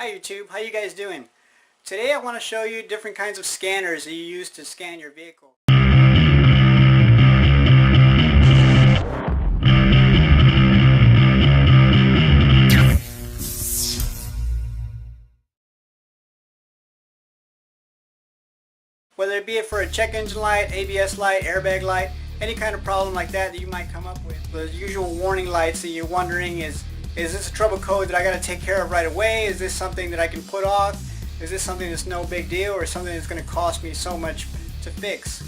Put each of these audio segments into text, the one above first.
Hi YouTube, how you guys doing? Today I want to show you different kinds of scanners that you use to scan your vehicle. Whether it be for a check engine light, ABS light, airbag light, any kind of problem like that you might come up with. The usual warning lights that you're wondering is this a trouble code that I got to take care of right away? Is this something that I can put off? Is this something that's no big deal or something that's going to cost me so much to fix?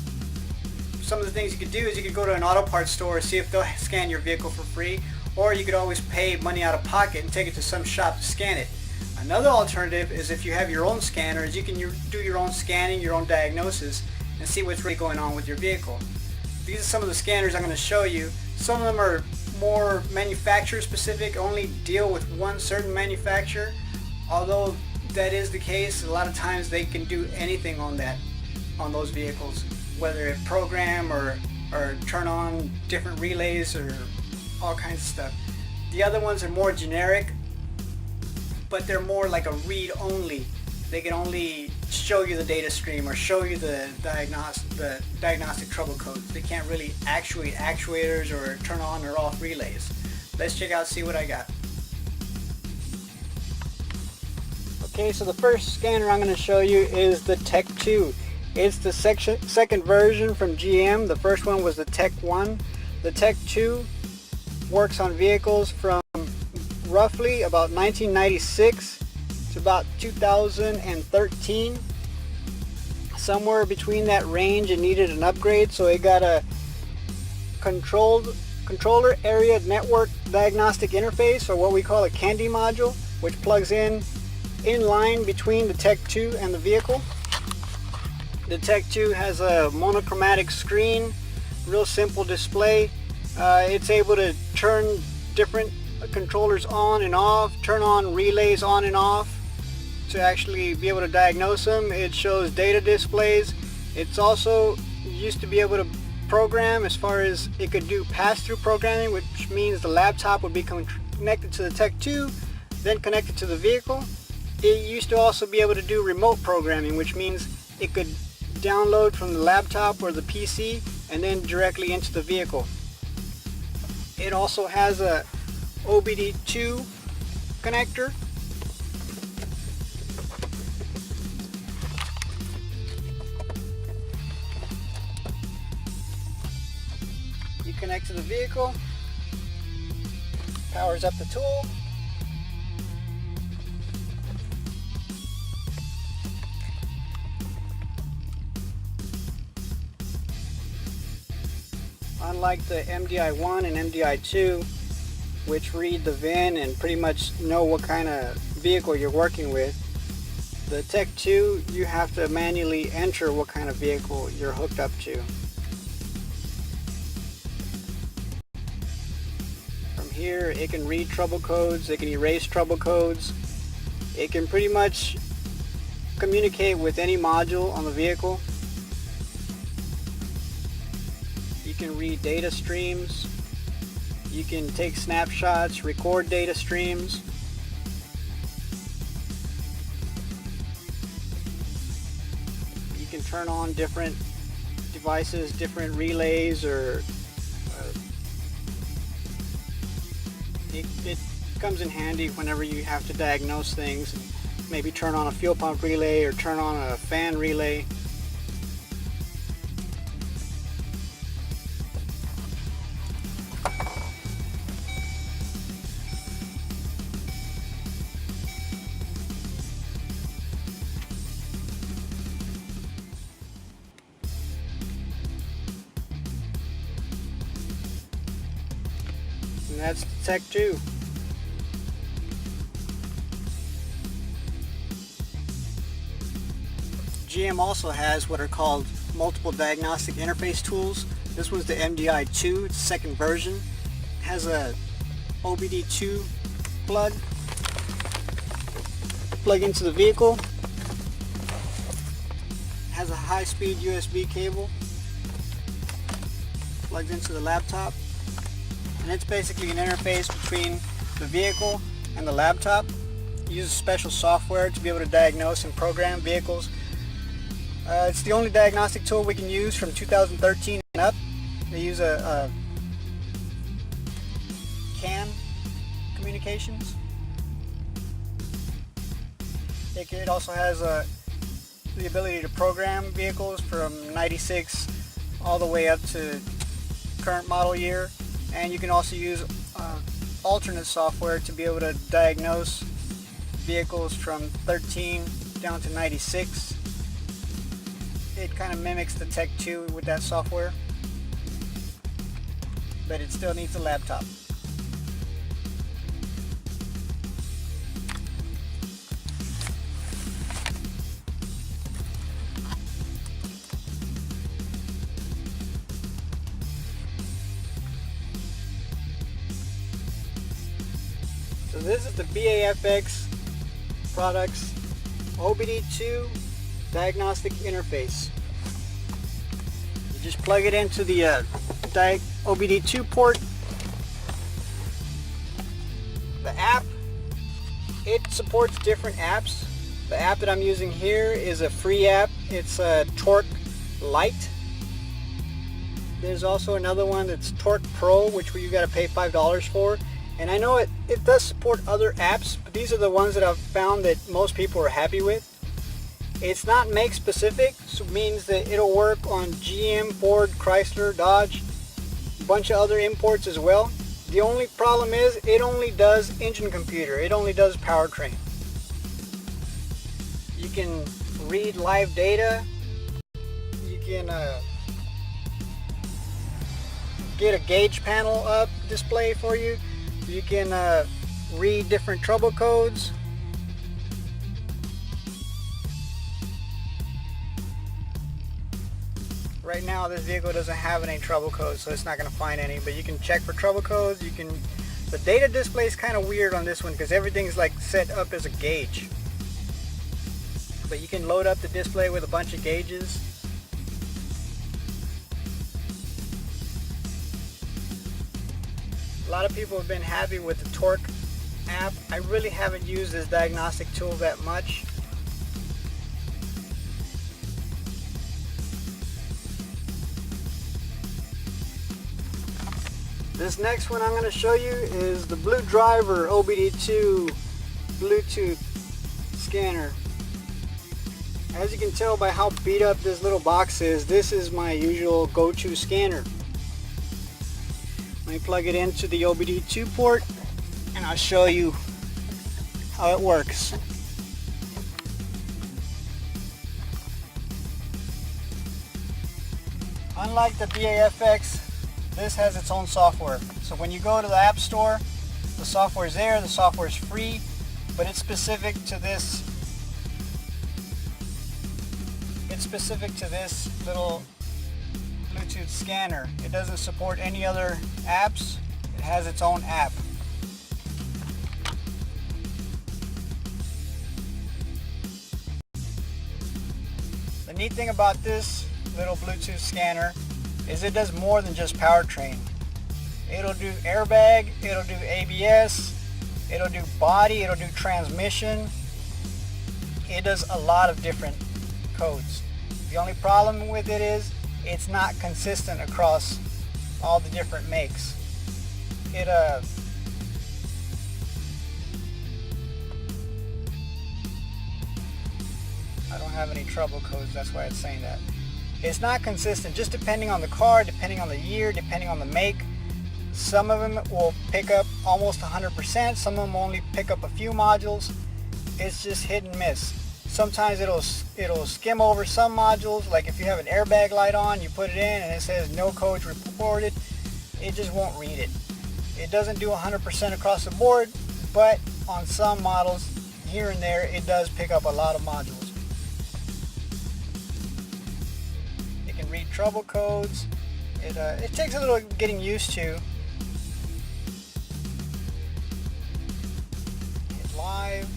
Some of the things you could do is you could go to an auto parts store, see if they'll scan your vehicle for free, or you could always pay money out of pocket and take it to some shop to scan it. Another alternative is if you have your own scanners, you can do your own scanning, your own diagnosis, and see what's really going on with your vehicle. These are some of the scanners I'm going to show you. Some of them are more manufacturer specific, only deal with one certain manufacturer. Although that is the case, a lot of times they can do anything on those vehicles, whether it program or turn on different relays or all kinds of stuff. The other ones are more generic, but they're more like a read only. They can only show you the data stream or show you the diagnostic trouble codes. They can't really actuate actuators or turn on or off relays. Let's check out, see what I got. Okay, so the first scanner I'm going to show you is the Tech 2. It's the second version from GM. The first one was the Tech 1. The Tech 2 works on vehicles from roughly about 1996 to about 2013. Somewhere between that range it needed an upgrade, so it got a controller area network diagnostic interface, or what we call a CANDI module, which plugs in line between the Tech 2 and the vehicle. The Tech 2 has a monochromatic screen, real simple display. It's able to turn different controllers on and off, turn on relays on and off to actually be able to diagnose them. It shows data displays. It's also used to be able to program, as far as it could do pass-through programming, which means the laptop would be connected to the Tech 2, then connected to the vehicle. It used to also be able to do remote programming, which means it could download from the laptop or the PC and then directly into the vehicle. It also has a OBD2 connector. You connect to the vehicle, powers up the tool. Unlike the MDI-1 and MDI-2, which read the VIN and pretty much know what kind of vehicle you're working with, the Tech 2, you have to manually enter what kind of vehicle you're hooked up to. From here, it can read trouble codes, it can erase trouble codes, it can pretty much communicate with any module on the vehicle. You can read data streams. You can take snapshots, record data streams. You can turn on different devices, different relays, or it comes in handy whenever you have to diagnose things. Maybe turn on a fuel pump relay or turn on a fan relay. And that's the Tech 2. GM also has what are called multiple diagnostic interface tools. This was the MDI-2, it's the second version. It has a OBD2 plug into the vehicle. It has a high-speed USB cable, plugs into the laptop. And it's basically an interface between the vehicle and the laptop. uses special software to be able to diagnose and program vehicles. It's the only diagnostic tool we can use from 2013 and up. They use a CAN communications. It also has the ability to program vehicles from 96 all the way up to current model year, and you can also use alternate software to be able to diagnose vehicles from 13 down to 96. It kind of mimics the Tech 2 with that software, but it still needs a laptop. So this is the BAFX Products OBD2 diagnostic interface. You just plug it into the OBD2 port. The app, it supports different apps. The app that I'm using here is a free app. It's a Torque Lite. There's also another one that's Torque Pro, which you got to pay $5 for. And I know it does support other apps, but these are the ones that I've found that most people are happy with. It's not make specific, so it means that it'll work on GM, Ford, Chrysler, Dodge, a bunch of other imports as well. The only problem is it only does engine computer, it only does powertrain. You can read live data, you can get a gauge panel up display for you. You can read different trouble codes. Right now this vehicle doesn't have any trouble codes, so it's not going to find any, but you can check for trouble codes. The data display is kind of weird on this one because everything's like set up as a gauge. But you can load up the display with a bunch of gauges. A lot of people have been happy with the Torque app. I really haven't used this diagnostic tool that much. This next one I'm going to show you is the Blue Driver OBD2 Bluetooth scanner. As you can tell by how beat up this little box is, this is my usual go-to scanner. Let me plug it into the OBD2 port and I'll show you how it works. Unlike the BAFX, this has its own software. So when you go to the App Store, the software is there, the software is free, but it's specific to this. It's specific to this little Bluetooth scanner. It doesn't support any other apps. It has its own app. The neat thing about this little Bluetooth scanner is it does more than just powertrain. It'll do airbag, it'll do ABS, it'll do body, it'll do transmission. It does a lot of different codes. The only problem with it is it's not consistent across all the different makes. I don't have any trouble codes, that's why it's saying that. It's not consistent, just depending on the car, depending on the year, depending on the make. Some of them will pick up almost 100%, some of them only pick up a few modules. It's just hit and miss. Sometimes it'll skim over some modules, like if you have an airbag light on, you put it in and it says no codes reported, it just won't read it. It doesn't do 100% across the board, but on some models, here and there, it does pick up a lot of modules. It can read trouble codes. It takes a little getting used to. Hit live.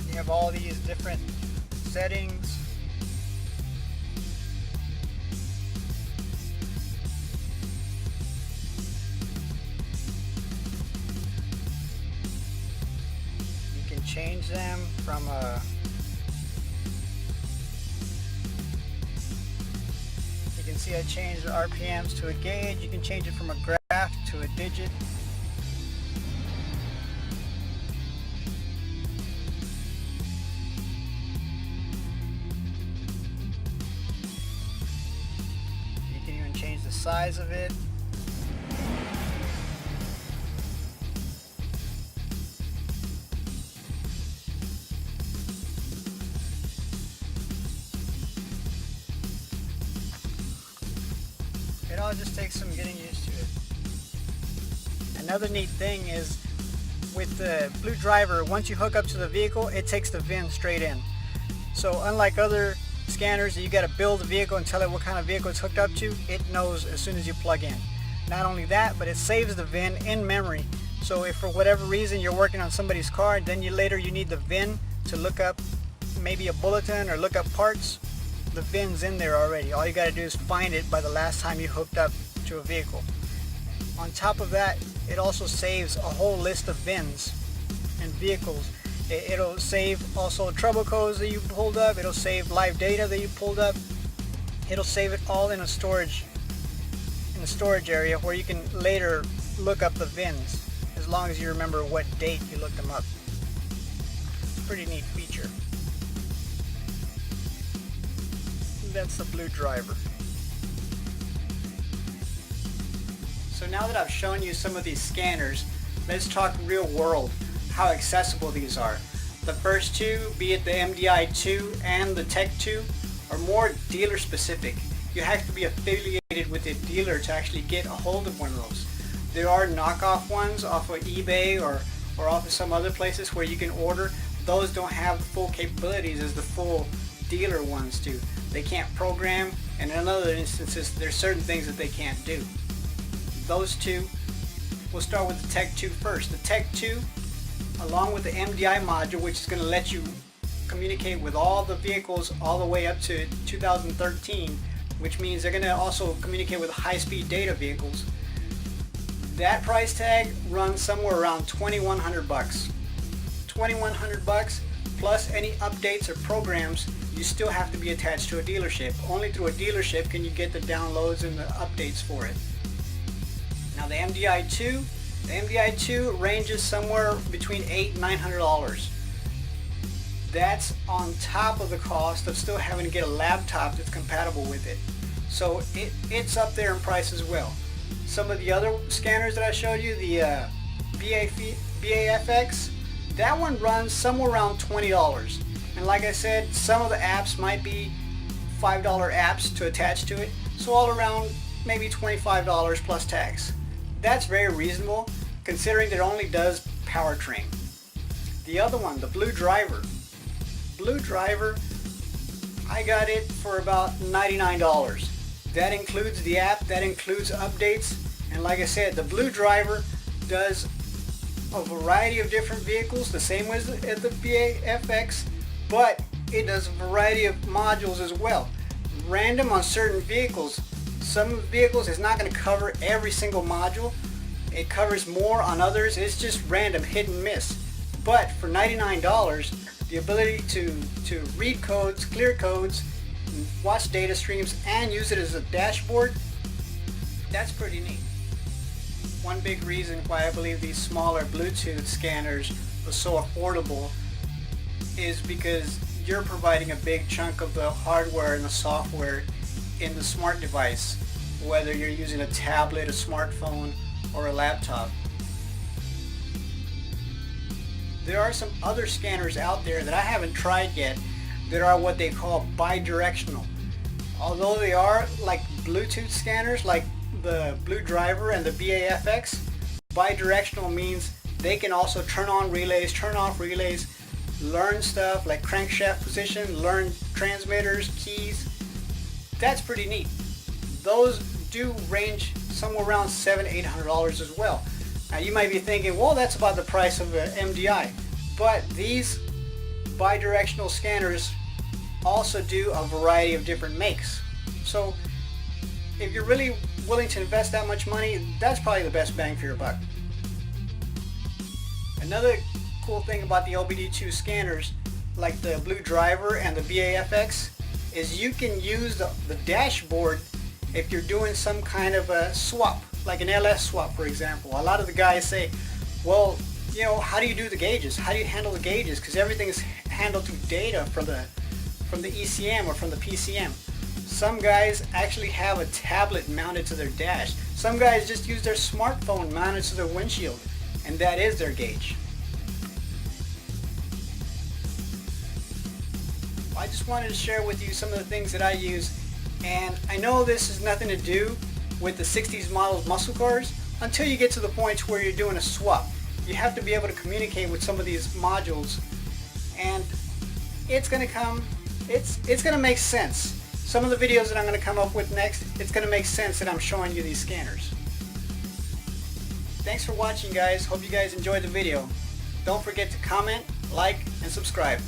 You have all these different settings. change them from a... You can see I changed the RPMs to a gauge. You can change it from a graph to a digit. You can even change the size of it. It all just takes some getting used to it. Another neat thing is with the Blue Driver, once you hook up to the vehicle, it takes the VIN straight in. So unlike other scanners that you got to build the vehicle and tell it what kind of vehicle it's hooked up to, it knows as soon as you plug in. Not only that, but it saves the VIN in memory. So if for whatever reason you're working on somebody's car, then you need the VIN to look up maybe a bulletin or look up parts, the VIN's in there already. All you got to do is find it by the last time you hooked up to a vehicle. On top of that, it also saves a whole list of VINs and vehicles. It'll save also trouble codes that you pulled up. It'll save live data that you pulled up. It'll save it all in a storage area where you can later look up the VINs as long as you remember what date you looked them up. It's a pretty neat feature. That's the Blue Driver. So now that I've shown you some of these scanners, let's talk real world, how accessible these are. The first two, be it the MDI-2 and the Tech2, are more dealer specific. You have to be affiliated with a dealer to actually get a hold of one of those. There are knockoff ones off of eBay or off of some other places where you can order. Those don't have the full capabilities as the full dealer ones do. They can't program, and in other instances there's certain things that they can't do. Those two, we'll start with the Tech2 first. The Tech2, along with the MDI module, which is going to let you communicate with all the vehicles all the way up to 2013, which means they're going to also communicate with high-speed data vehicles. That price tag runs somewhere around $2,100 bucks. $2,100 bucks plus any updates or programs. You still have to be attached to a dealership. Only through a dealership can you get the downloads and the updates for it. Now the MDI-2 ranges somewhere between $800 and $900. That's on top of the cost of still having to get a laptop that's compatible with it. So it's up there in price as well. Some of the other scanners that I showed you, the BAFX, that one runs somewhere around $20. And like I said, some of the apps might be $5 apps to attach to it. So all around maybe $25 plus tax. That's very reasonable considering that it only does powertrain. The other one, the Blue Driver. Blue Driver, I got it for about $99. That includes the app, that includes updates, and like I said, the Blue Driver does a variety of different vehicles, the same as the BAFX, but it does a variety of modules as well. Random on certain vehicles. Some vehicles is not going to cover every single module. It covers more on others. It's just random, hit and miss. But for $99, the ability to read codes, clear codes, watch data streams, and use it as a dashboard, that's pretty neat. One big reason why I believe these smaller Bluetooth scanners are so affordable is because you're providing a big chunk of the hardware and the software in the smart device, whether you're using a tablet, a smartphone, or a laptop. There are some other scanners out there that I haven't tried yet that are what they call bidirectional. Although they are like Bluetooth scanners like the Blue Driver and the BAFX, bidirectional means they can also turn on relays, turn off relays, learn stuff like crankshaft position, learn transmitters, keys. That's pretty neat. Those do range somewhere around $700-800 as well. Now you might be thinking, well, that's about the price of an MDI, but these bidirectional scanners also do a variety of different makes. So if you're really willing to invest that much money, that's probably the best bang for your buck. Another cool thing about the OBD2 scanners, like the Blue Driver and the BAFX, is you can use the dashboard if you're doing some kind of a swap, like an LS swap, for example. A lot of the guys say, well, you know, how do you do the gauges? How do you handle the gauges? Because everything is handled through data from the ECM or from the PCM. Some guys actually have a tablet mounted to their dash. Some guys just use their smartphone mounted to their windshield, and that is their gauge. I just wanted to share with you some of the things that I use, and I know this has nothing to do with the 60s models muscle cars until you get to the point where you're doing a swap. You have to be able to communicate with some of these modules, and it's going to make sense. Some of the videos that I'm going to come up with next, it's going to make sense that I'm showing you these scanners. Thanks for watching, guys. Hope you guys enjoyed the video. Don't forget to comment, like, and subscribe.